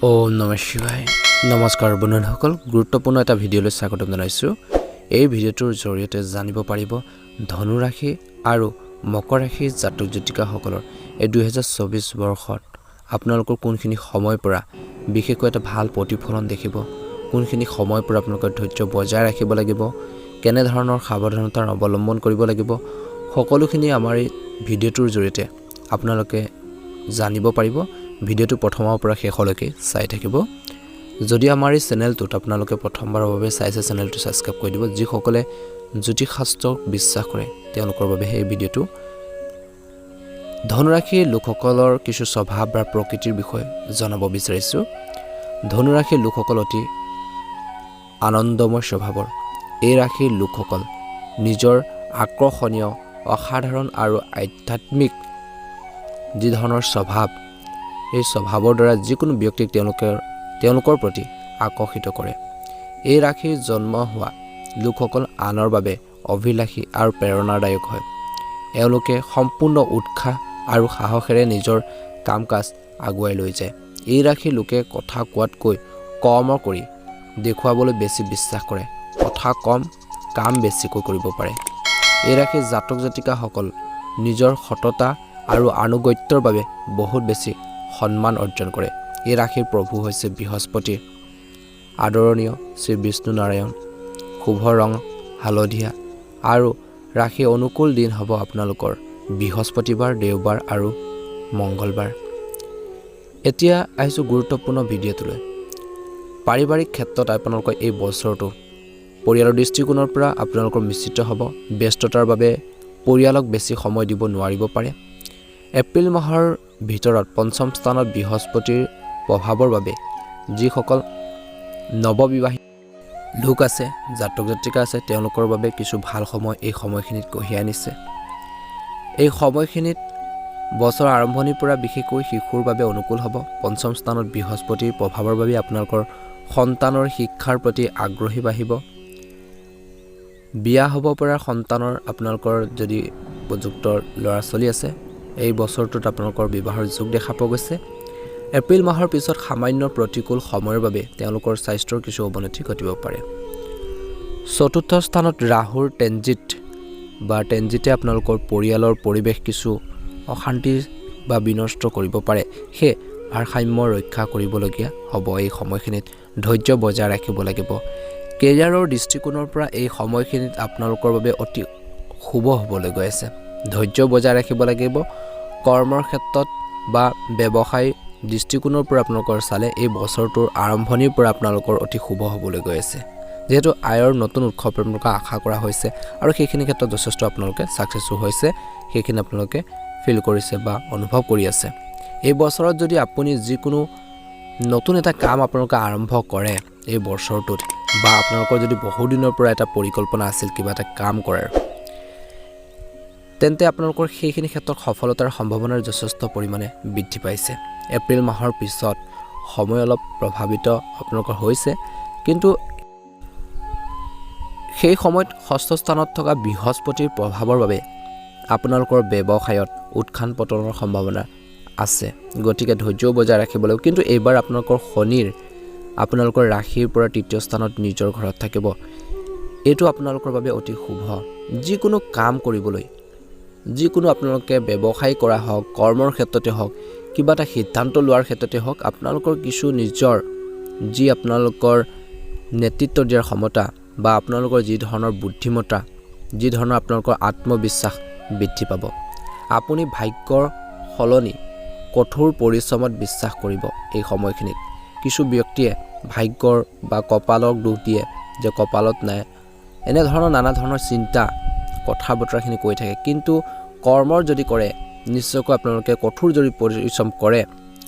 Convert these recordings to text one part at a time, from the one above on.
ওম নমঃ শিৱায় নমস্কাৰ বন্ধুসকল গুৰুত্বপূৰ্ণ এটা ভিডিঅ'লৈ স্বাগতম জনাইছোঁ। এই ভিডিঅ'টোৰ জৰিয়তে জানিব পাৰিব ধনু ৰাশি আৰু মকৰ ৰাশিৰ জাতক জাতিকাসকলৰ এই 2024 বৰ্ষত আপোনালোকৰ কোনখিনি সময়ৰ পৰা বিশেষকৈ এটা ভাল প্ৰতিফলন দেখিব, কোনখিনি সময়ৰ পৰা আপোনালোকৰ ধৈৰ্য বজাই ৰাখিব লাগিব, কেনে ধৰণৰ সাৱধানতাৰ অৱলম্বন কৰিব লাগিব, সকলোখিনি আমাৰ এই ভিডিঅ'টোৰ জৰিয়তে আপোনালোকে জানিব পাৰিব। ভিডিঅ'টো প্ৰথমৰ পৰা শেষলৈকে চাই থাকিব। যদি আমাৰ এই চেনেলটোত আপোনালোকে প্ৰথমবাৰৰ বাবে চাইছে, চেনেলটো ছাবস্ক্ৰাইব কৰি দিব। যিসকলে জ্যোতিষ শাস্ত্ৰক বিশ্বাস কৰে তেওঁলোকৰ বাবে এই ভিডিঅ'টো। ধনুৰাশিৰ লোকসকলৰ কিছু স্বভাৱ বা প্ৰকৃতিৰ বিষয়ে জনাব বিচাৰিছোঁ। ধনুৰাশিৰ লোকসকল অতি আনন্দময় স্বভাৱৰ। এই ৰাশিৰ লোকসকল নিজৰ আকৰ্ষণীয়, অসাধাৰণ আৰু আধ্যাত্মিক যি ধৰণৰ স্বভাৱ, এই স্বভাৱৰ দ্বাৰা যিকোনো ব্যক্তিক তেওঁলোকৰ প্ৰতি আকৰ্ষিত কৰে। এই ৰাশিৰ জন্ম হোৱা লোকসকল আনৰ বাবে অভিলাষী আৰু প্ৰেৰণাদায়ক হয়। এওঁলোকে সম্পূৰ্ণ উৎসাহ আৰু সাহসেৰে নিজৰ কাম কাজ আগুৱাই লৈ যায়। এই ৰাশিৰ লোকে কথা কোৱাতকৈ কৰ্ম কৰি দেখুৱাবলৈ বেছি বিশ্বাস কৰে। কথা কম, কাম বেছিকৈ কৰিব পাৰে। এই ৰাশিৰ জাতক জাতিকাসকল নিজৰ সততা আৰু আনুগত্যৰ বাবে বহুত বেছি সন্মান অৰ্জন কৰে। এই ৰাশিৰ প্ৰভু হৈছে বৃহস্পতি। আদৰণীয় শ্ৰী বিষ্ণু নাৰায়ণ। শুভ ৰং হালধীয়া আৰু ৰাশিৰ অনুকূল দিন হ'ব আপোনালোকৰ বৃহস্পতিবাৰ, দেওবাৰ আৰু মংগলবাৰ। এতিয়া আহিছোঁ গুৰুত্বপূৰ্ণ ভিডিঅ'টোলৈ। পাৰিবাৰিক ক্ষেত্ৰত আপোনালোকৰ এই বছৰটো পৰিয়ালৰ দৃষ্টিকোণৰ পৰা আপোনালোকৰ মিশ্ৰিত হ'ব। ব্যস্ততাৰ বাবে পৰিয়ালক বেছি সময় দিব নোৱাৰিব পাৰে। এপ্ৰিল মাহৰ ভিতৰত পঞ্চম স্থানত বৃহস্পতিৰ প্ৰভাৱৰ বাবে যিসকল নৱবিবাহিত লোক আছে, জাতক জাতিকা আছে, তেওঁলোকৰ বাবে কিছু ভাল সময় এই সময়খিনিত কঢ়িয়াই আনিছে। এই সময়খিনিত বছৰৰ আৰম্ভণিৰ পৰা বিশেষকৈ শিশুৰ বাবে অনুকূল হ'ব। পঞ্চম স্থানত বৃহস্পতিৰ প্ৰভাৱৰ বাবে আপোনালোকৰ সন্তানৰ শিক্ষাৰ প্ৰতি আগ্ৰহী বাঢ়িব। বিয়া হ'ব পৰা সন্তানৰ আপোনালোকৰ যদি উপযুক্ত ল'ৰা ছোৱালী আছে, এই বছৰটোত আপোনালোকৰ বিবাহৰ যোগ দেখা পোৱা গৈছে। এপ্ৰিল মাহৰ পিছত সামান্য প্ৰতিকূল সময়ৰ বাবে তেওঁলোকৰ স্বাস্থ্যৰ কিছু অৱনতি ঘটিব পাৰে। চতুৰ্থ স্থানত ৰাহুৰ ট্ৰেনজিটে আপোনালোকৰ পৰিয়ালৰ পৰিৱেশ কিছু অশান্তি বা বিনষ্ট কৰিব পাৰে। সেয়ে ভাৰসাম্য ৰক্ষা কৰিবলগীয়া হ'ব। এই সময়খিনিত ধৈৰ্য বজাই ৰাখিব লাগিব। কেৰিয়াৰৰ দৃষ্টিকোণৰ পৰা এই সময়খিনিত আপোনালোকৰ বাবে অতি শুভ হ'বলৈ গৈ আছে। ধৈৰ্য বজাই ৰাখিব লাগিব। কৰ্মৰ ক্ষেত্ৰত বা ব্যৱসায় দৃষ্টিকোণৰ পৰা আপোনালোকৰ চালে এই বছৰটোৰ আৰম্ভণিৰ পৰা আপোনালোকৰ অতি শুভ হ'বলৈ গৈ আছে। যিহেতু আয়ৰ নতুন উৎস আপোনালোকে আশা কৰা হৈছে আৰু সেইখিনি ক্ষেত্ৰত যথেষ্ট আপোনালোকে ছাকচেছফুল হৈছে, সেইখিনি আপোনালোকে ফিল কৰিছে বা অনুভৱ কৰি আছে। এই বছৰত যদি আপুনি যিকোনো নতুন এটা কাম আপোনালোকে আৰম্ভ কৰে এই বছৰটোত, বা আপোনালোকৰ যদি বহুদিনৰ পৰা এটা পৰিকল্পনা আছিল কিবা এটা কাম কৰাৰ, তেন্তে আপোনালোকৰ সেইখিনি ক্ষেত্ৰত সফলতাৰ সম্ভাৱনাৰ যথেষ্ট পৰিমাণে বৃদ্ধি পাইছে। এপ্ৰিল মাহৰ পিছত সময় অলপ প্ৰভাৱিত আপোনালোকৰ হৈছে, কিন্তু সেই সময়ত ষষ্ঠ স্থানত থকা বৃহস্পতিৰ প্ৰভাৱৰ বাবে আপোনালোকৰ ব্যৱসায়ত উত্থান পতনৰ সম্ভাৱনা আছে। গতিকে ধৈৰ্য বজাই ৰাখিব লাগিব। কিন্তু এইবাৰ আপোনালোকৰ শনিৰ আপোনালোকৰ ৰাশিৰ পৰা তৃতীয় স্থানত নিজৰ ঘৰত থাকিব। এইটো আপোনালোকৰ বাবে অতি শুভ। যিকোনো কাম কৰিবলৈ, যিকোনো আপোনালোকে ব্যৱসায় কৰা হওক, কৰ্মৰ ক্ষেত্ৰতে হওক, কিবা এটা সিদ্ধান্ত লোৱাৰ ক্ষেত্ৰতে হওক, আপোনালোকৰ কিছু নিজৰ যি আপোনালোকৰ নেতৃত্ব দিয়াৰ ক্ষমতা বা আপোনালোকৰ যি ধৰণৰ বুদ্ধিমত্তা, যি ধৰণৰ আপোনালোকৰ আত্মবিশ্বাস বৃদ্ধি পাব। আপুনি ভাগ্যৰ সলনি কঠোৰ পৰিশ্ৰমত বিশ্বাস কৰিব। এই সময়খিনিত কিছু ব্যক্তিয়ে ভাগ্যৰ বা কপালক দোষ দিয়ে যে কপালত নাই, এনেধৰণৰ নানা ধৰণৰ চিন্তা কথা বতৰাখিনি কৈ থাকে। কিন্তু কৰ্মৰ যদি কৰে, নিশ্চয়কৈ আপোনালোকে কঠোৰ যদি পৰিশ্ৰম কৰে,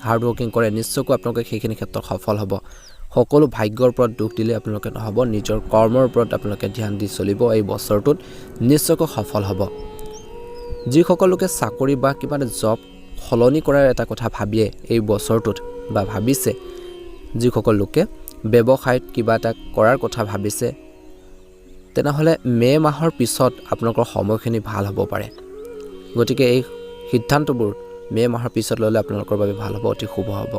হাৰ্ড ৱৰ্কিং কৰে, নিশ্চয়কৈ আপোনালোকে সেইখিনি ক্ষেত্ৰত সফল হ'ব। সকলো ভাগ্যৰ ওপৰত দুখ দিলে আপোনালোকে নহ'ব। নিজৰ কৰ্মৰ ওপৰত আপোনালোকে ধ্যান দি চলিব। এই বছৰটোত নিশ্চয়কৈ সফল হ'ব। যিসকল লোকে চাকৰি বা কিবা এটা জব সলনি কৰাৰ এটা কথা ভাবিয়ে এই বছৰটোত বা ভাবিছে, যিসকল লোকে ব্যৱসায়ত কিবা এটা কৰাৰ কথা ভাবিছে, তেনেহ'লে মে' মাহৰ পিছত আপোনালোকৰ সময়খিনি ভাল হ'ব পাৰে। গতিকে এই সিদ্ধান্তবোৰ মে' মাহৰ পিছত ল'লে আপোনালোকৰ বাবে ভাল হ'ব, অতি শুভ হ'ব।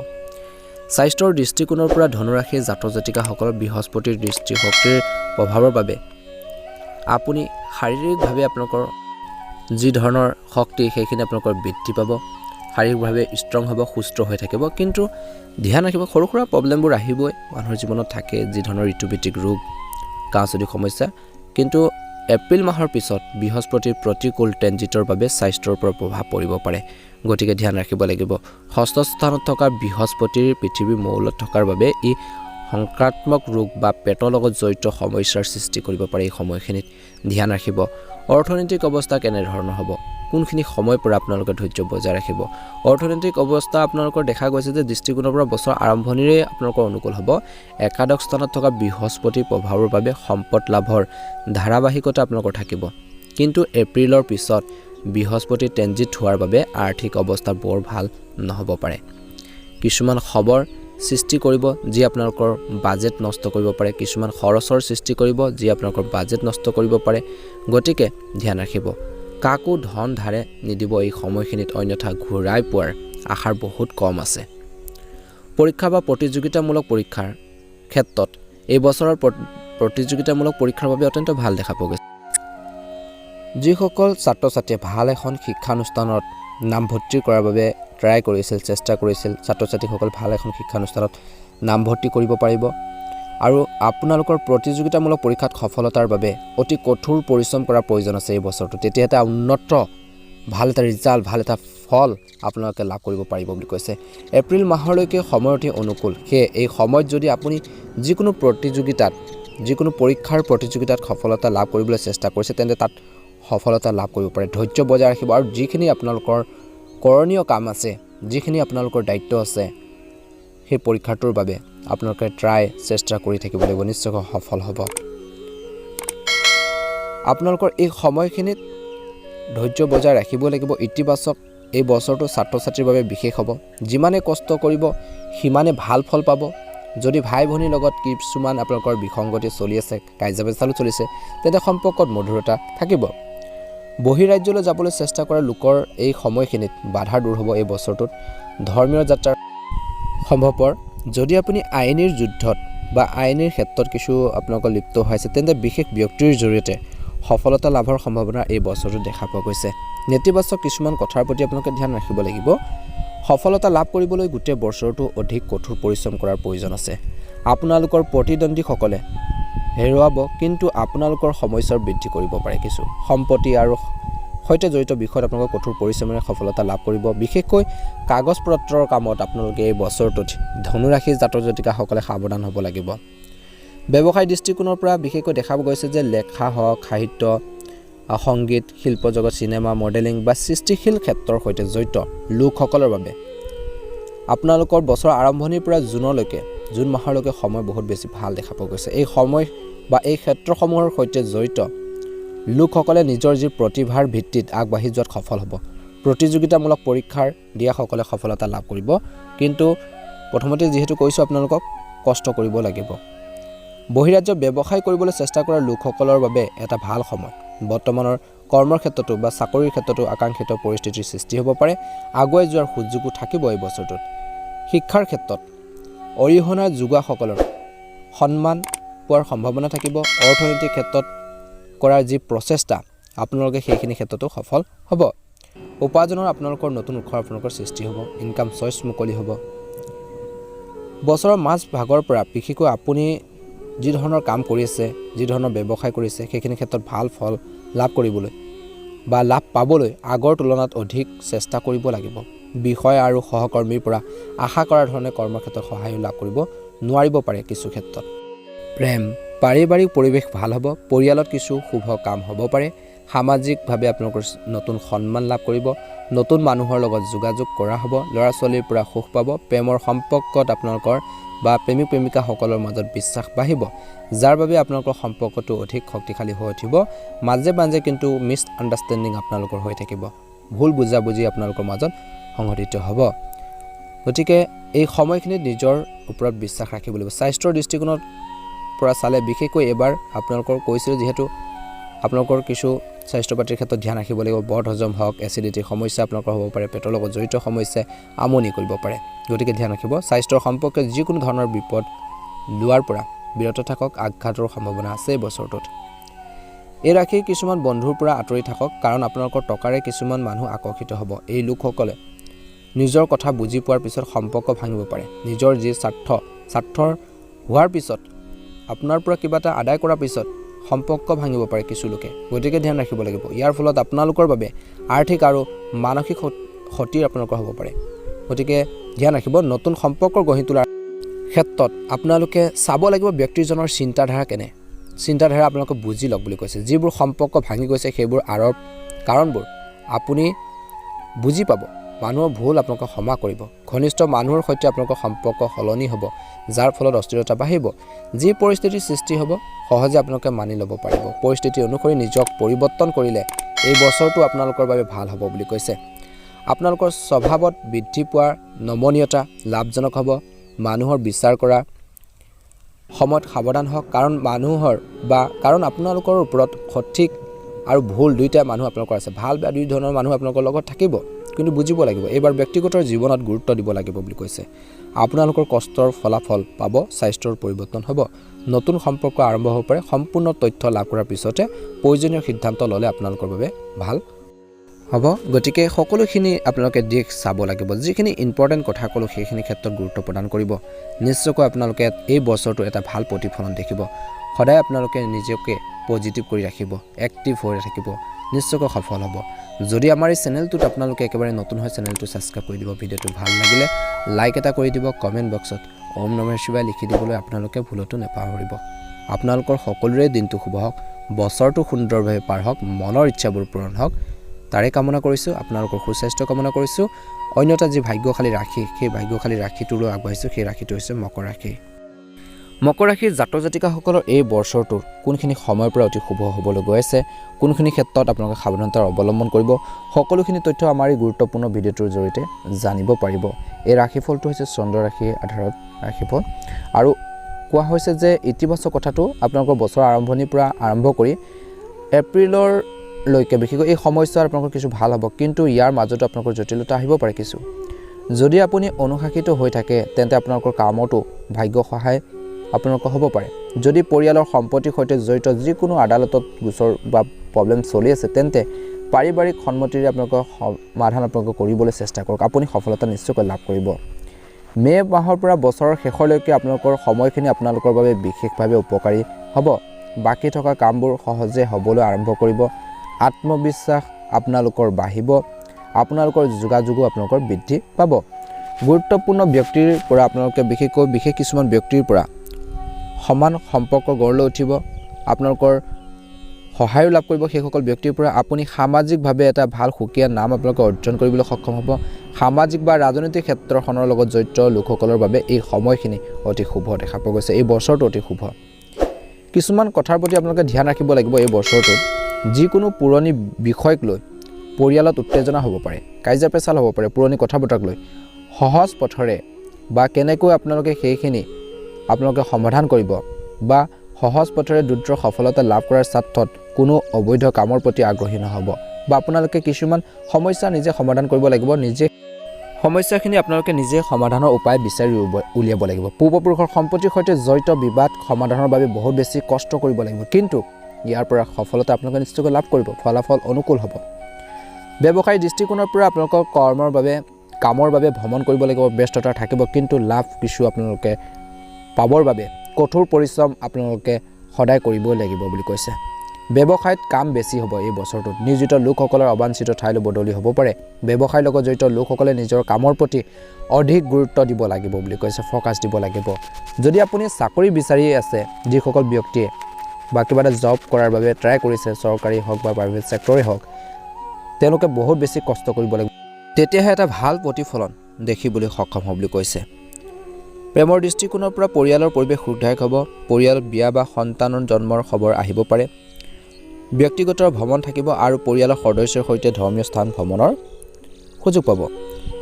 স্বাস্থ্যৰ দৃষ্টিকোণৰ পৰা ধনুৰাশিৰ জাতক জাতিকাসকলৰ বৃহস্পতিৰ দৃষ্টিশক্তিৰ প্ৰভাৱৰ বাবে আপুনি শাৰীৰিকভাৱে আপোনালোকৰ যি ধৰণৰ শক্তি সেইখিনি আপোনালোকৰ বৃদ্ধি পাব, শাৰীৰিকভাৱে ষ্ট্ৰং হ'ব, সুস্থ হৈ থাকিব। কিন্তু ধ্যান ৰাখিব, সৰু সুৰা প্ৰব্লেমবোৰ আহিবই, মানুহৰ জীৱনত থাকে যি ধৰণৰ ঋতুভিত্তিক ৰোগ, কাঁচদি সমস্যা। কিন্তু এপ্ৰিল মাহৰ পিছত বৃহস্পতিৰ প্ৰতিকূল ট্ৰেনজিটৰ বাবে স্বাস্থ্যৰ ওপৰত প্ৰভাৱ পৰিব পাৰে, গতিকে ধ্যান ৰাখিব লাগিব। ষষ্ঠ স্থানত থকা বৃহস্পতিৰ পৃথিৱীৰ মৌলত থকাৰ বাবে ই সংক্ৰাত্মক ৰোগ বা পেটৰ লগত জড়িত সমস্যাৰ সৃষ্টি কৰিব পাৰে। এই সময়খিনিত ধ্যান ৰাখিব। অৰ্থনৈতিক অৱস্থা কেনেধৰণৰ হ'ব, কোনখিনি সময়ৰ পৰা আপোনালোকে ধৈৰ্য বজাই ৰাখিব। অৰ্থনৈতিক অৱস্থা আপোনালোকৰ দেখা গৈছে যে দৃষ্টিকোণৰ পৰা বছৰ আৰম্ভণিৰে আপোনালোকৰ অনুকূল হ'ব। একাদশ স্থানত থকা বৃহস্পতিৰ প্ৰভাৱৰ বাবে সম্পদ লাভৰ ধাৰাবাহিকতা আপোনালোকৰ থাকিব। কিন্তু এপ্ৰিলৰ পিছত বৃহস্পতি ট্ৰেনজিট হোৱাৰ বাবে আৰ্থিক অৱস্থা বৰ ভাল নহ'ব পাৰে। কিছুমান খবৰ সৃষ্টি কৰিব যি আপোনালোকৰ বাজেট নষ্ট কৰিব পাৰে, কিছুমান খৰচৰ সৃষ্টি কৰিব যি আপোনালোকৰ বাজেট নষ্ট কৰিব পাৰে। গতিকে ধ্যান ৰাখিব, কাকো ধন ধাৰে নিদিব এই সময়খিনিত, অন্যথা ঘূৰাই পোৱাৰ আশাৰ বহুত কম আছে। পৰীক্ষা বা প্ৰতিযোগিতামূলক পৰীক্ষাৰ ক্ষেত্ৰত এই বছৰৰ প্ৰতিযোগিতামূলক পৰীক্ষাৰ বাবে অত্যন্ত ভাল দেখা পোৱা গৈছে। যিসকল ছাত্ৰ ছাত্ৰীয়ে ভাল এখন শিক্ষানুষ্ঠানত নামভৰ্তি কৰাৰ বাবে ট্ৰাই কৰিছিল, চেষ্টা কৰিছিল, ছাত্ৰ ছাত্ৰীসকল ভাল এখন শিক্ষানুষ্ঠানত নামভৰ্তি কৰিব পাৰিব। আৰু আপোনালোকৰ প্ৰতিযোগিতামূলক পৰীক্ষাত সফলতাৰ বাবে অতি কঠোৰ পৰিশ্ৰম কৰাৰ প্ৰয়োজন আছে এই বছৰটো। তেতিয়া এটা উন্নত ভাল এটা ৰিজাল্ট, ভাল এটা ফল আপোনালোকে লাভ কৰিব পাৰিব বুলি কৈছে। এপ্ৰিল মাহলৈকে সময় অতি অনুকূল, সেয়ে এই সময়ত যদি আপুনি যিকোনো প্ৰতিযোগিতাত, যিকোনো পৰীক্ষাৰ প্ৰতিযোগিতাত সফলতা লাভ কৰিবলৈ চেষ্টা কৰিছে, তেন্তে তাত সফলতা লাভ কৰিব পাৰে। ধৈৰ্য বজাই ৰাখিব আৰু যিখিনি আপোনালোকৰ কৰণীয় কাম আছে, যিখিনি আপোনালোকৰ দায়িত্ব আছে, সেই পৰীক্ষাটোৰ বাবে আপোনালোকে চেষ্টা কৰি থাকিব লাগিব, নিশ্চয়কৈ সফল হ'ব। আপোনালোকৰ এই সময়খিনিত ধৈৰ্য বজাই ৰাখিব লাগিব। ইতিবাচক এই বছৰটো ছাত্ৰ ছাত্ৰীৰ বাবে বিশেষ হ'ব। যিমানে কষ্ট কৰিব সিমানে ভাল ফল পাব। যদি ভাই ভনীৰ লগত কিছুমান আপোনালোকৰ বিসংগতি চলি আছে, কাজিয়া পেচালো চলিছে, তেন্তে সম্পৰ্কত মধুৰতা থাকিব। বহিৰাজ্যলৈ যাবলৈ চেষ্টা কৰা লোকৰ এই সময়খিনিত বাধা দূৰ হ'ব। এই বছৰটোত ধৰ্মীয় যাত্ৰাৰ সম্ভৱপৰ। যদি আপুনি আইনীৰ যুদ্ধত বা আইনীৰ ক্ষেত্ৰত কিছু আপোনালোকৰ লিপ্ত হৈছে, তেন্তে বিশেষ ব্যক্তিৰ জৰিয়তে সফলতা লাভৰ সম্ভাৱনা এই বছৰটোত দেখা পোৱা গৈছে। নেতিবাচক কিছুমান কথাৰ প্ৰতি আপোনালোকে ধ্যান ৰাখিব লাগিব। সফলতা লাভ কৰিবলৈ গোটেই বছৰটো অধিক কঠোৰ পৰিশ্ৰম কৰাৰ প্ৰয়োজন আছে। আপোনালোকৰ প্ৰতিদ্বন্দ্বীসকলে হেৰুৱাব, কিন্তু আপোনালোকৰ সমস্যাৰ বৃদ্ধি কৰিব পাৰে। কিছু সম্পত্তি আৰু সৈতে জড়িত বিষয়ত আপোনালোকে কঠোৰ পৰিশ্ৰমেৰে সফলতা লাভ কৰিব। বিশেষকৈ কাগজ পত্ৰৰ কামত আপোনালোকে এই বছৰটোত ধনুৰাশিৰ জাতক জাতিকাসকলে সাৱধান হ'ব লাগিব। ব্যৱসায় দৃষ্টিকোণৰ পৰা বিশেষকৈ দেখা গৈছে যে লেখা হওক, সাহিত্য, সংগীত, শিল্প জগত, চিনেমা, মডেলিং বা সৃষ্টিশীল ক্ষেত্ৰৰ সৈতে জড়িত লোকসকলৰ বাবে আপোনালোকৰ বছৰৰ আৰম্ভণিৰ পৰা জুন মাহলৈকে সময় বহুত বেছি ভাল দেখা পোৱা গৈছে। এই সময় বা এই ক্ষেত্ৰসমূহৰ সৈতে জড়িত লোকসকলে নিজৰ যি প্ৰতিভাৰ ভিত্তিত আগবাঢ়ি যোৱাত সফল হ'ব। প্ৰতিযোগিতামূলক পৰীক্ষাৰ দিয়াসকলে সফলতা লাভ কৰিব, কিন্তু প্ৰথমতে যিহেতু কৈছোঁ আপোনালোকক কষ্ট কৰিব লাগিব। বহিৰাজ্য ব্যৱসায় কৰিবলৈ চেষ্টা কৰা লোকসকলৰ বাবে এটা ভাল সময়। বৰ্তমানৰ কৰ্মৰ ক্ষেত্ৰতো বা চাকৰিৰ ক্ষেত্ৰতো আকাংক্ষিত পৰিস্থিতিৰ সৃষ্টি হ'ব পাৰে। আগুৱাই যোৱাৰ সুযোগো থাকিব এই বছৰটোত। শিক্ষাৰ ক্ষেত্ৰত অৰিহণা যোগোৱাসকলৰ সন্মান পোৱাৰ সম্ভাৱনা থাকিব। অৰ্থনৈতিক ক্ষেত্ৰত কৰাৰ যি প্ৰচেষ্টা, আপোনালোকে সেইখিনি ক্ষেত্ৰতো সফল হ'ব। উপাৰ্জনৰ আপোনালোকৰ নতুন উৎসৰ আপোনালোকৰ সৃষ্টি হ'ব। ইনকাম চইচ মুকলি হ'ব। বছৰৰ মাজ ভাগৰ পৰা বিশেষকৈ আপুনি যি ধৰণৰ কাম কৰি আছে, যি ধৰণৰ ব্যৱসায় কৰিছে, সেইখিনি ক্ষেত্ৰত ভাল ফল লাভ কৰিবলৈ বা লাভ পাবলৈ আগৰ তুলনাত অধিক চেষ্টা কৰিব লাগিব। বিষয় আৰু সহকৰ্মীৰ পৰা আশা কৰাৰ ধৰণে কৰ্মক্ষেত্ৰত সহায়ো লাভ কৰিব নোৱাৰিব পাৰে। কিছু ক্ষেত্ৰত প্ৰেম, পাৰিবাৰিক পৰিৱেশ ভাল হ'ব। পৰিয়ালত কিছু শুভ কাম হ'ব পাৰে। সামাজিকভাৱে আপোনালোকৰ নতুন সন্মান লাভ কৰিব। নতুন মানুহৰ লগত যোগাযোগ কৰা হ'ব। ল'ৰা ছোৱালীৰ পৰা সুখ পাব। প্ৰেমৰ সম্পৰ্কত আপোনালোকৰ বা প্ৰেমিক প্ৰেমিকাসকলৰ মাজত বিশ্বাস বাঢ়িব, যাৰ বাবে আপোনালোকৰ সম্পৰ্কটো অধিক শক্তিশালী হৈ উঠিব। মাজে মাজে কিন্তু মিছ আণ্ডাৰষ্টেণ্ডিং আপোনালোকৰ হৈ থাকিব। ভুল বুজাবুজি আপোনালোকৰ মাজত সংঘটিত হ'ব। গতিকে এই সময়খিনিত নিজৰ ওপৰত বিশ্বাস ৰাখিব লাগিব। স্বাস্থ্যৰ দৃষ্টিকোণৰ পৰা চালে বিশেষকৈ এবাৰ আপোনালোকৰ কৈছিলোঁ, যিহেতু আপোনালোকৰ কিছু স্বাস্থ্য পাতিৰ ক্ষেত্ৰত ধ্যান ৰাখিব লাগিব বদ হজম হওক এচিডিটিৰ সমস্যা আপোনালোকৰ হ'ব পাৰে পেটৰ লগত জড়িত সমস্যাই আমনি কৰিব পাৰে গতিকে ধ্যান ৰাখিব স্বাস্থ্যৰ সম্পৰ্কে যিকোনো ধৰণৰ বিপদ লোৱাৰ পৰা বিৰত থাকক আঘাতৰ সম্ভাৱনা আছে এই বছৰটোত এই ৰাশিৰ কিছুমান বন্ধুৰ পৰা আঁতৰি থাকক কাৰণ আপোনালোকৰ টকাৰে কিছুমান মানুহ আকৰ্ষিত হ'ব এই লোকসকলে নিজৰ কথা বুজি পোৱাৰ পিছত সম্পৰ্ক ভাঙিব পাৰে নিজৰ যি স্বাৰ্থৰ হোৱাৰ পিছত আপোনাৰ পৰা কিবা এটা আদায় কৰাৰ পিছত সম্পৰ্ক ভাঙিব পাৰে কিছু লোকে গতিকে ধ্যান ৰাখিব লাগিব ইয়াৰ ফলত আপোনালোকৰ বাবে আৰ্থিক আৰু মানসিক ক্ষতি আপোনালোকৰ হ'ব পাৰে গতিকে ধ্যান ৰাখিব নতুন সম্পৰ্ক গঢ়ি তোলাৰ ক্ষেত্ৰত আপোনালোকে চাব লাগিব ব্যক্তিজনৰ চিন্তাধাৰা কেনে চিন্তাধাৰা আপোনালোকে বুজি লওক বুলি কৈছে যিবোৰ সম্পৰ্ক ভাঙি গৈছে সেইবোৰ আঁৰৰ কাৰণবোৰ আপুনি বুজি পাব মানুহৰ ভুল আপোনালোকে ক্ষমা কৰিব ঘনিষ্ঠ মানুহৰ সৈতে আপোনালোকৰ সম্পৰ্ক সলনি হ'ব যাৰ ফলত অস্থিৰতা বাঢ়িব যি পৰিস্থিতিৰ সৃষ্টি হ'ব সহজে আপোনালোকে মানি ল'ব পাৰিব পৰিস্থিতি অনুসৰি নিজক পৰিৱৰ্তন কৰিলে এই বছৰটো আপোনালোকৰ বাবে ভাল হ'ব বুলি কৈছে আপোনালোকৰ স্বভাৱত বৃদ্ধি পোৱাৰ নমনীয়তা লাভজনক হ'ব মানুহৰ বিচাৰ কৰা সময়ত সাৱধান হওক কাৰণ আপোনালোকৰ ওপৰত সঠিক আৰু ভুল দুইটা মানুহ আপোনালোকৰ আছে ভাল বা দুই ধৰণৰ মানুহ আপোনালোকৰ লগত থাকিব কিন্তু বুজিব লাগিব এইবাৰ ব্যক্তিগত জীৱনত গুৰুত্ব দিব লাগিব বুলি কৈছে আপোনালোকৰ কষ্টৰ ফলাফল পাব স্বাস্থ্যৰ পৰিৱৰ্তন হ'ব নতুন সম্পৰ্ক আৰম্ভ হ'ব পাৰে সম্পূৰ্ণ তথ্য লাভ কৰাৰ পিছতে প্ৰয়োজনীয় সিদ্ধান্ত ল'লে আপোনালোকৰ বাবে ভাল হ'ব গতিকে সকলোখিনি আপোনালোকে দিশ চাব লাগিব যিখিনি ইম্পৰ্টেণ্ট কথা ক'লোঁ সেইখিনি ক্ষেত্ৰত গুৰুত্ব প্ৰদান কৰিব নিশ্চয়কৈ আপোনালোকে এই বছৰটো এটা ভাল প্ৰতিফলন দেখিব সদায় আপোনালোকে নিজকে পজিটিভ কৰি ৰাখিব এক্টিভ হৈ থাকিব নিশ্চয়কৈ সফল হ'ব যদি আমাৰ এই চেনেলটোত আপোনালোকে একেবাৰে নতুন হয় চেনেলটো ছাবস্ক্ৰাইব কৰি দিব ভিডিঅ'টো ভাল লাগিলে লাইক এটা কৰি দিব কমেণ্ট বক্সত ওম নমঃ শিৱায় লিখি দিবলৈ আপোনালোকে ভুলতো নাপাহৰিব আপোনালোকৰ সকলোৰে দিনটো শুভ হওক বছৰটো সুন্দৰভাৱে পাৰ হওক মনৰ ইচ্ছাবোৰ পূৰণ হওক তাৰে কামনা কৰিছোঁ আপোনালোকৰ সুস্বাস্থ্য কামনা কৰিছোঁ অন্যটা যি ভাগ্যশালী ৰাশি সেই ভাগ্যশালী ৰাশিটোলৈ আগবাঢ়িছোঁ সেই ৰাশিটো হৈছে মকৰ ৰাশি মকৰ ৰাশিৰ জাতক জাতিকাসকলৰ এই বছৰটোৰ কোনখিনি সময়ৰ পৰা অতি শুভ হ'বলৈ গৈ আছে কোনখিনি ক্ষেত্ৰত আপোনালোকে সাৱধানতা অৱলম্বন কৰিব সকলোখিনি তথ্য আমাৰ এই গুৰুত্বপূৰ্ণ ভিডিঅ'টোৰ জৰিয়তে জানিব পাৰিব এই ৰাশিফলটো হৈছে চন্দ্ৰ ৰাশিৰ আধাৰত ৰাশিফল আৰু কোৱা হৈছে যে ইতিবাচক কথাটো আপোনালোকৰ বছৰ আৰম্ভণিৰ পৰা আৰম্ভ কৰি এপ্ৰিললৈকে বিশেষকৈ এই সময়ছোৱাত আপোনালোকৰ কিছু ভাল হ'ব কিন্তু ইয়াৰ মাজতো আপোনালোকৰ জটিলতা আহিব পাৰে কিছু যদি আপুনি অনুশাসিত হৈ থাকে তেন্তে আপোনালোকৰ কামতো ভাগ্য সহায় আপোনালোকৰ হ'ব পাৰে যদি পৰিয়ালৰ সম্পত্তিৰ সৈতে জড়িত যিকোনো আদালতত গোচৰ বা প্ৰব্লেম চলি আছে তেন্তে পাৰিবাৰিক সন্মতিৰে আপোনালোকৰ সমাধান আপোনালোকে কৰিবলৈ চেষ্টা কৰক আপুনি সফলতা নিশ্চয়কৈ লাভ কৰিব মে মাহৰ পৰা বছৰৰ শেষলৈকে আপোনালোকৰ সময়খিনি আপোনালোকৰ বাবে বিশেষভাৱে উপকাৰী হ'ব বাকী থকা কামবোৰ সহজে হ'বলৈ আৰম্ভ কৰিব আত্মবিশ্বাস আপোনালোকৰ বাঢ়িব আপোনালোকৰ যোগাযোগো আপোনালোকৰ বৃদ্ধি পাব গুৰুত্বপূৰ্ণ ব্যক্তিৰ পৰা আপোনালোকে বিশেষ কিছুমান ব্যক্তিৰ পৰা সমান সম্পৰ্ক গঢ় লৈ উঠিব আপোনালোকৰ সহায়ো লাভ কৰিব সেইসকল ব্যক্তিৰ পৰা আপুনি সামাজিকভাৱে এটা ভাল সুকীয়া নাম আপোনালোকে অৰ্জন কৰিবলৈ সক্ষম হ'ব সামাজিক বা ৰাজনৈতিক ক্ষেত্ৰখনৰ লগত জড়িত লোকসকলৰ বাবে এই সময়খিনি অতি শুভ দেখা পোৱা গৈছে এই বছৰটো অতি শুভ কিছুমান কথাৰ প্ৰতি আপোনালোকে ধ্যান ৰাখিব লাগিব এই বছৰটোত যিকোনো পুৰণি বিষয়ক লৈ পৰিয়ালত উত্তেজনা হ'ব পাৰে কাজিয়া পেচাল হ'ব পাৰে পুৰণি কথা বতৰাক লৈ সহজ পথৰে বা কেনেকৈ আপোনালোকে সেইখিনি আপোনালোকে সমাধান কৰিব বা সহজ পথৰে দ্ৰুত সফলতা লাভ কৰাৰ স্বাৰ্থত কোনো অবৈধ কামৰ প্ৰতি আগ্ৰহী নহ'ব বা আপোনালোকে কিছুমান সমস্যা নিজে সমাধান কৰিব লাগিব নিজে সমস্যাখিনি আপোনালোকে নিজে সমাধানৰ উপায় বিচাৰি উলিয়াব লাগিব পূৰ্বপুৰুষৰ সম্পত্তিৰ সৈতে জড়িত বিবাদ সমাধানৰ বাবে বহুত বেছি কষ্ট কৰিব লাগিব কিন্তু ইয়াৰ পৰা সফলতা আপোনালোকে নিশ্চয়কৈ লাভ কৰিব ফলাফল অনুকূল হ'ব ব্যৱসায়িক দৃষ্টিকোণৰ পৰা আপোনালোকৰ কামৰ বাবে ভ্ৰমণ কৰিব লাগিব ব্যস্ততা থাকিব কিন্তু লাভ কিছু আপোনালোকে পাবৰ বাবে কঠোৰ পৰিশ্ৰম আপোনালোকে সদায় কৰিবই লাগিব বুলি কৈছে ব্যৱসায়ত কাম বেছি হ'ব এই বছৰটোত নিয়োজিত লোকসকলৰ অবাঞ্ছিত ঠাইলৈ বদলি হ'ব পাৰে ব্যৱসায়ৰ লগত জড়িত লোকসকলে নিজৰ কামৰ প্ৰতি অধিক গুৰুত্ব দিব লাগিব বুলি কৈছে ফ'কাছ দিব লাগিব যদি আপুনি চাকৰি বিচাৰি আছে যিসকল ব্যক্তিয়ে বা কিবা এটা জব কৰাৰ বাবে ট্ৰাই কৰিছে চৰকাৰী হওক বা প্ৰাইভেট ছেক্টৰে হওক তেওঁলোকে বহুত বেছি কষ্ট কৰিব লাগিব তেতিয়াহে এটা ভাল প্ৰতিফলন দেখিবলৈ সক্ষম হ'ব বুলি কৈছে প্ৰেমৰ দৃষ্টিকোণৰ পৰা পৰিয়ালৰ পৰিৱেশ সুৰক্ষিত হ'ব পৰিয়াল বিয়া বা সন্তানৰ জন্মৰ খবৰ আহিব পাৰে ব্যক্তিগত ভ্ৰমণ থাকিব আৰু পৰিয়ালৰ সদস্যৰ সৈতে ধৰ্মীয় স্থান ভ্ৰমণৰ সুযোগ পাব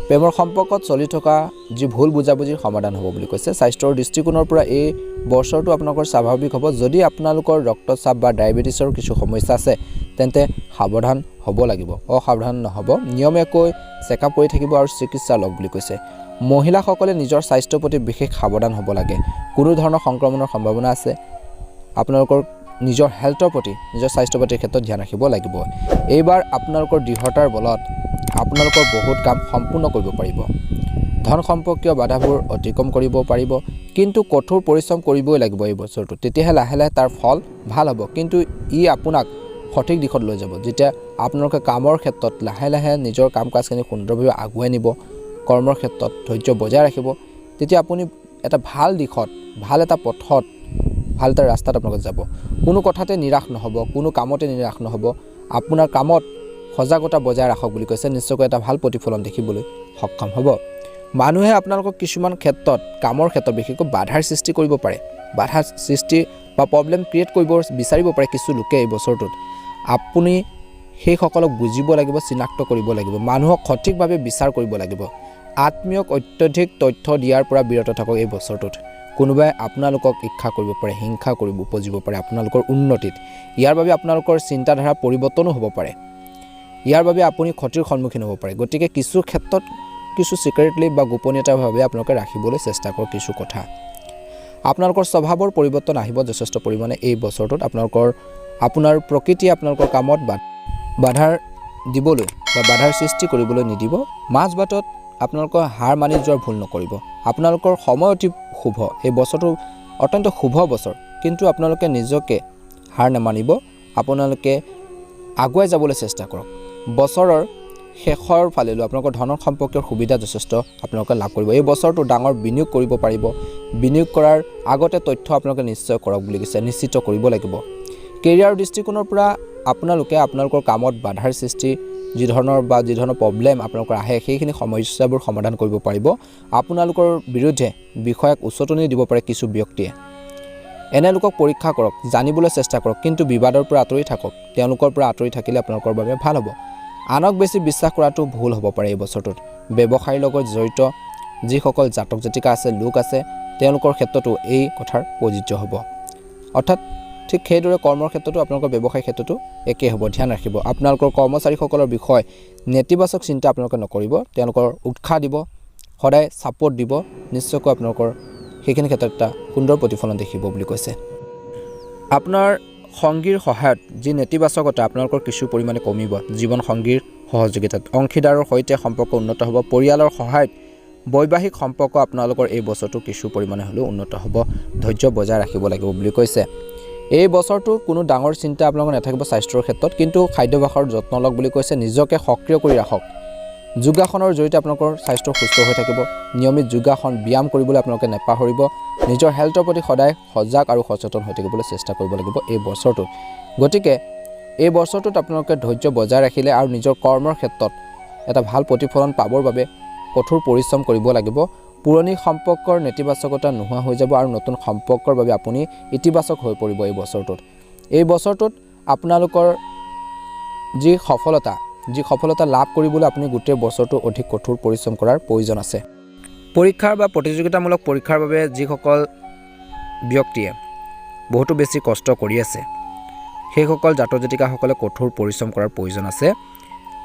প্ৰেমৰ সম্পৰ্কত চলি থকা যি ভুল বুজাবুজিৰ সমাধান হ'ব বুলি কৈছে স্বাস্থ্যৰ দৃষ্টিকোণৰ পৰা এই বছৰটো আপোনালোকৰ স্বাভাৱিক হ'ব যদি আপোনালোকৰ ৰক্তচাপ বা ডায়েবেটিছৰ কিছু সমস্যা আছে তেন্তে সাৱধান হ'ব লাগিব। অসাৱধান নহ'ব, নিয়মীয়াকৈ চেকআপ কৰি থাকিব আৰু চিকিৎসা লওক বুলি কৈছে। মহিলাসকলে নিজৰ স্বাস্থ্যৰ প্ৰতি বিশেষ সাৱধান হ'ব লাগে। কোনো ধৰণৰ সংক্ৰমণৰ সম্ভাৱনা আছে, আপোনালোকৰ নিজৰ হেল্থৰ প্ৰতি, নিজৰ স্বাস্থ্যৰ প্ৰতিৰ ক্ষেত্ৰত ধ্যান ৰাখিব লাগিব। এইবাৰ আপোনালোকৰ দৃঢ়তাৰ বলত আপোনালোকৰ বহুত কাম সম্পূৰ্ণ কৰিব পাৰিব। ধন সম্পৰ্কীয় বাধাবোৰ অতিক্ৰম কৰিব পাৰিব, কিন্তু কঠোৰ পৰিশ্ৰম কৰিবই লাগিব এই বছৰটো। তেতিয়াহে লাহে লাহে তাৰ ফল ভাল হ'ব, কিন্তু ই আপোনাক সঠিক দিশত লৈ যাব। যেতিয়া আপোনালোকে কামৰ ক্ষেত্ৰত লাহে লাহে নিজৰ কাম কাজখিনি সুন্দৰভাৱে আগুৱাই নিব, কৰ্মৰ ক্ষেত্ৰত ধৈৰ্য বজাই ৰাখিব, তেতিয়া আপুনি এটা ভাল দিশত, ভাল এটা পথত, ভাল এটা ৰাস্তাত আপোনালোকে যাব। কোনো কথাতে নিৰাশ নহ'ব, কোনো কামতে নিৰাশ নহ'ব। আপোনাৰ কামত সজাগতা বজাই ৰাখক বুলি কৈছে, নিশ্চয়কৈ এটা ভাল প্ৰতিফলন দেখিবলৈ সক্ষম হ'ব। মানুহে আপোনালোকক কিছুমান ক্ষেত্ৰত, কামৰ ক্ষেত্ৰত বিশেষকৈ বাধাৰ সৃষ্টি কৰিব পাৰে, বাধাৰ সৃষ্টি বা প্ৰব্লেম ক্ৰিয়েট কৰিব বিচাৰিব পাৰে কিছু লোকে এই বছৰটোত। আপুনি সেইসকলক বুজিব লাগিব, চিনাক্ত কৰিব লাগিব, মানুহক সঠিকভাৱে বিচাৰ কৰিব লাগিব। আত্মীয়ক অত্যধিক তথ্য দিয়াৰ পৰা বিৰত থাকক এই বছৰটোত। কোনোবাই আপোনালোকক ঈৰ্ষা কৰিব পাৰে, হিংসা কৰিব উপজিব পাৰে আপোনালোকৰ উন্নতিত। ইয়াৰ বাবে আপোনালোকৰ চিন্তাধাৰা পৰিৱৰ্তনো হ'ব পাৰে, ইয়াৰ বাবে আপুনি ক্ষতিৰ সন্মুখীন হ'ব পাৰে। গতিকে কিছু ক্ষেত্ৰত কিছু চিক্ৰেটলি বা গোপনীয়তাভাৱে আপোনালোকে ৰাখিবলৈ চেষ্টা কৰক কিছু কথা। আপোনালোকৰ স্বভাৱৰ পৰিৱৰ্তন আহিব যথেষ্ট পৰিমাণে এই বছৰটোত। আপোনাৰ প্ৰকৃতিয়ে আপোনালোকৰ কামত বাধাৰ দিবলৈ বা বাধাৰ সৃষ্টি কৰিবলৈ নিদিব। মাজ বাটত আপোনালোকৰ হাৰ মানি যোৱাৰ ভুল নকৰিব। আপোনালোকৰ সময় অতি শুভ, এই বছৰটো অত্যন্ত শুভ বছৰ, কিন্তু আপোনালোকে নিজকে হাৰ নামানিব, আপোনালোকে আগুৱাই যাবলৈ চেষ্টা কৰক। বছৰৰ শেষৰ ফালেলৈ আপোনালোকৰ ধনৰ সম্পৰ্কীয় সুবিধা যথেষ্ট আপোনালোকে লাভ কৰিব। এই বছৰটো ডাঙৰ বিনিয়োগ কৰিব পাৰিব। বিনিয়োগ কৰাৰ আগতে তথ্য আপোনালোকে নিশ্চয় কৰক বুলি কৈছে, নিশ্চিত কৰিব লাগিব। কেৰিয়াৰ দৃষ্টিকোণৰ পৰা আপোনালোকে আপোনালোকৰ কামত বাধাৰ সৃষ্টি যি ধৰণৰ প্ৰব্লেম আপোনালোকৰ আহে, সেইখিনি সমস্যাবোৰ সমাধান কৰিব পাৰিব। আপোনালোকৰ বিৰুদ্ধে বিষয়াক উচতনি দিব পাৰে কিছু ব্যক্তিয়ে। এনে লোকক পৰীক্ষা কৰক, জানিবলৈ চেষ্টা কৰক, কিন্তু বিবাদৰ পৰা আঁতৰি থাকক। তেওঁলোকৰ পৰা আঁতৰি থাকিলে আপোনালোকৰ বাবে ভাল হ'ব। আনক বেছি বিশ্বাস কৰাটো ভুল হ'ব পাৰে এই বছৰটোত। ব্যৱসায়ৰ লগত জড়িত যিসকল জাতক জাতিকা আছে, লোক আছে, তেওঁলোকৰ ক্ষেত্ৰতো এই কথাৰ প্ৰযোজ্য হ'ব। অৰ্থাৎ ঠিক সেইদৰে কৰ্মৰ ক্ষেত্ৰতো আপোনালোকৰ ব্যৱসায়ৰ ক্ষেত্ৰতো একেই হ'ব। ধ্যান ৰাখিব, আপোনালোকৰ কৰ্মচাৰীসকলৰ বিষয়ে নেতিবাচক চিন্তা আপোনালোকে নকৰিব। তেওঁলোকৰ উৎসাহ দিব, সদায় ছাপোৰ্ট দিব, নিশ্চয়কৈ আপোনালোকৰ সেইখিনি ক্ষেত্ৰত এটা সুন্দৰ প্ৰতিফলন দেখিব বুলি কৈছে। আপোনাৰ সংগীৰ সহায়ত যি নেতিবাচকতা আপোনালোকৰ কিছু পৰিমাণে কমিব। জীৱন সংগীৰ সহযোগিতাত অংশীদাৰৰ সৈতে সম্পৰ্ক উন্নত হ'ব। পৰিয়ালৰ সহায়ত বৈবাহিক সম্পৰ্ক আপোনালোকৰ এই বছৰটো কিছু পৰিমাণে হ'লেও উন্নত হ'ব। ধৈৰ্য বজাই ৰাখিব লাগিব বুলি কৈছে। এই বছৰটো কোনো ডাঙৰ চিন্তা আপোনালোকৰ নাথাকিব স্বাস্থ্যৰ ক্ষেত্ৰত, কিন্তু খাদ্যাভ্যাসৰ যত্ন লওক বুলি কৈছে। নিজকে সক্ৰিয় কৰি ৰাখক। যোগাসনৰ জৰিয়তে আপোনালোকৰ স্বাস্থ্য সুস্থ হৈ থাকিব। নিয়মিত যোগাসন, ব্যায়াম কৰিবলৈ আপোনালোকে নেপাহৰিব। নিজৰ হেল্থৰ প্ৰতি সদায় সজাগ আৰু সচেতন হৈ থাকিবলৈ চেষ্টা কৰিব লাগিব এই বছৰটোত। গতিকে এই বছৰটোত আপোনালোকে ধৈৰ্য বজাই ৰাখিলে আৰু নিজৰ কৰ্মৰ ক্ষেত্ৰত এটা ভাল প্ৰতিফলন পাবৰ বাবে কঠোৰ পৰিশ্ৰম কৰিব লাগিব। পুৰণি সম্পৰ্কৰ নেতিবাচকতা নোহোৱা হৈ যাব আৰু নতুন সম্পৰ্কৰ বাবে আপুনি ইতিবাচক হৈ পৰিব এই বছৰটোত। এই বছৰটোত আপোনালোকৰ যি সফলতা লাভ কৰিবলৈ আপুনি গোটেই বছৰটো অধিক কঠোৰ পৰিশ্ৰম কৰাৰ প্ৰয়োজন আছে। পৰীক্ষাৰ বা প্ৰতিযোগিতামূলক পৰীক্ষাৰ বাবে যিসকল ব্যক্তিয়ে বহুতো বেছি কষ্ট কৰি আছে, সেইসকল জাতক জাতিকাসকলে কঠোৰ পৰিশ্ৰম কৰাৰ প্ৰয়োজন আছে।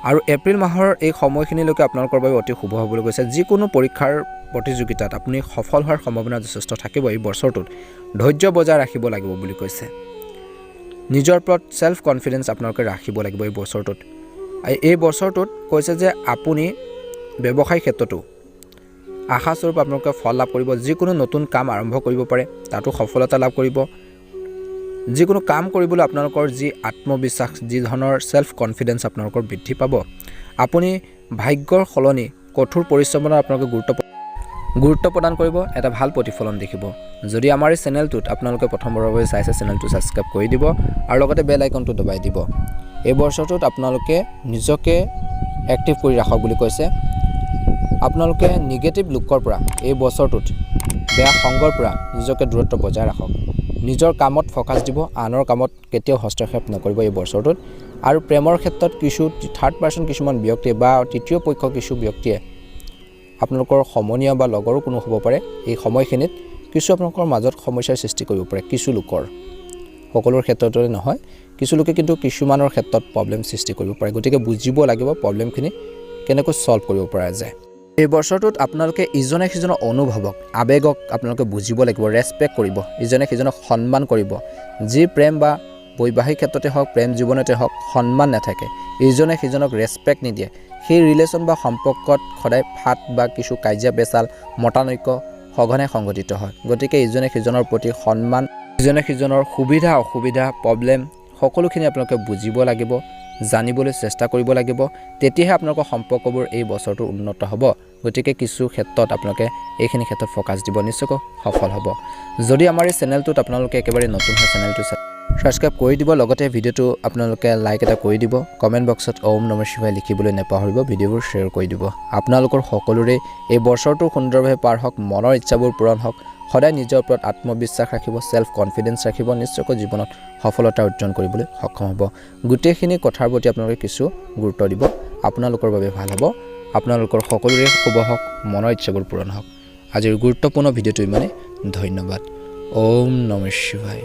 আৰু এপ্ৰিল মাহৰ এই সময়খিনিলৈকে আপোনালোকৰ বাবে অতি শুভ হ'বলৈ গৈছে। যিকোনো পৰীক্ষাৰ প্ৰতিযোগিতাত আপুনি সফল হোৱাৰ সম্ভাৱনা যথেষ্ট থাকিব এই বছৰটোত। ধৈৰ্য বজাই ৰাখিব লাগিব বুলি কৈছে। নিজৰ ওপৰত ছেল্ফ কনফিডেঞ্চ আপোনালোকে ৰাখিব লাগিব এই বছৰটোত। এই বছৰটোত কৈছে যে আপুনি ব্যৱসায়িক ক্ষেত্ৰতো আশাস্বৰূপ আপোনালোকে ফল লাভ কৰিব। যিকোনো নতুন কাম আৰম্ভ কৰিব পাৰে, তাতো সফলতা লাভ কৰিব। যিকোনো কাম কৰিবলৈ আপোনালোকৰ যি আত্মবিশ্বাস, যি ধৰণৰ ছেল্ফ কনফিডেঞ্চ আপোনালোকৰ বৃদ্ধি পাব। আপুনি ভাগ্যৰ সলনি কঠোৰ পৰিশ্ৰমৰ আপোনালোকে গুৰুত্ব প্ৰদান কৰিব, এটা ভাল প্ৰতিফলন দেখিব। যদি আমাৰ এই চেনেলটোত আপোনালোকে প্ৰথমবাৰৰ বাবে চাইছে, চেনেলটো ছাবস্ক্ৰাইব কৰি দিব আৰু লগতে বেল আইকনটো দবাই দিব। এই বছৰটোত আপোনালোকে নিজকে এক্টিভ কৰি ৰাখক বুলি কৈছে। আপোনালোকে নিগেটিভ লোকৰ পৰা এই বছৰটোত, বেয়া সংগৰ পৰা নিজকে দূৰত্ব বজাই ৰাখক। নিজৰ কামত ফ'কাছ দিব, আনৰ কামত কেতিয়াও হস্তক্ষেপ নকৰিব এই বছৰটোত। আৰু প্ৰেমৰ ক্ষেত্ৰত কিছু থাৰ্ড পাৰ্চন কিছুমান ব্যক্তিয়ে বা তৃতীয় পক্ষ কিছু ব্যক্তিয়ে আপোনালোকৰ সমনীয়া বা লগৰো কোনো হ'ব পাৰে। এই সময়খিনিত কিছু আপোনালোকৰ মাজত সমস্যাৰ সৃষ্টি কৰিব পাৰে কিছু লোকৰ, সকলোৰ ক্ষেত্ৰতে নহয়। কিছু লোকে কিন্তু কিছুমানৰ ক্ষেত্ৰত প্ৰব্লেম সৃষ্টি কৰিব পাৰে গতিকে বুজিব লাগিব প্ৰব্লেমখিনি কেনেকৈ সলভ কৰিব পৰা যায় এই বছৰটোত আপোনালোকে ইজনে সিজনৰ অনুভৱক আবেগক আপোনালোকে বুজিব লাগিব ৰেসপেক্ট কৰিব ইজনে সিজনক সন্মান কৰিব যি প্ৰেম বা বৈবাহিক ক্ষেত্ৰতে হওক প্ৰেম জীৱনতে হওক সন্মান নাথাকে ইজনে সিজনক ৰেসপেক্ট নিদিয়ে সেই ৰিলেশ্যন বা সম্পৰ্কত সদায় ফাট বা কিছু কাজিয়া পেচাল মতানৈক্য সঘনে সংঘটিত হয় গতিকে ইজনে সিজনৰ প্ৰতি সন্মান ইজনে সিজনৰ সুবিধা অসুবিধা প্ৰব্লেম সকলোখিনি আপোনালোকে বুজিব লাগিব জানিবলৈ চেষ্টা কৰিব লাগিব তেতিয়াহে আপোনালোকৰ সম্পৰ্কবোৰ এই বছৰটো উন্নত হ'ব গতিকে কিছু ক্ষেত্ৰত আপোনালোকে এইখিনি ক্ষেত্ৰত ফোকাস দিব নিশ্চয়কৈ সফল হ'ব যদি আমাৰ এই চেনেলটোত আপোনালোকে একেবাৰে নতুন হয় চেনেলটো সাবস্ক্ৰাইব কৰি দিব লগতে ভিডিওটো আপোনালোকে লাইক এটা কৰি দিব কমেন্ট বক্সত ওম নমঃ শিৱায় লিখিবলৈ নেপাহৰিব ভিডিওবোৰ শ্বেয়াৰ কৰি দিব আপোনালোকৰ সকলোৰে এই বছৰটো সুন্দৰভাৱে পাৰ হওক মনৰ ইচ্ছাবোৰ পূৰণ হওক সদায় নিজৰ ওপৰত আত্মবিশ্বাস ৰাখিব সেলফ কনফিডেন্স ৰাখিব নিশ্চয়কৈ জীৱনত সফলতা অৰ্জন কৰিবলৈ সক্ষম হ'ব গুটেখিনি কথাৰ প্ৰতি আপোনালোকে কিছু গুৰুত্ব দিব আপোনালোকৰ বাবে ভাল হ'ব আপোনালোকৰ সকলোৰে শুভ হওক মনৰ ইচ্ছাবোৰ পূৰণ হওক আজিৰ গুৰুত্বপূৰ্ণ ভিডিওটো ইমানে ধন্যবাদ ওম নমঃ শিৱায়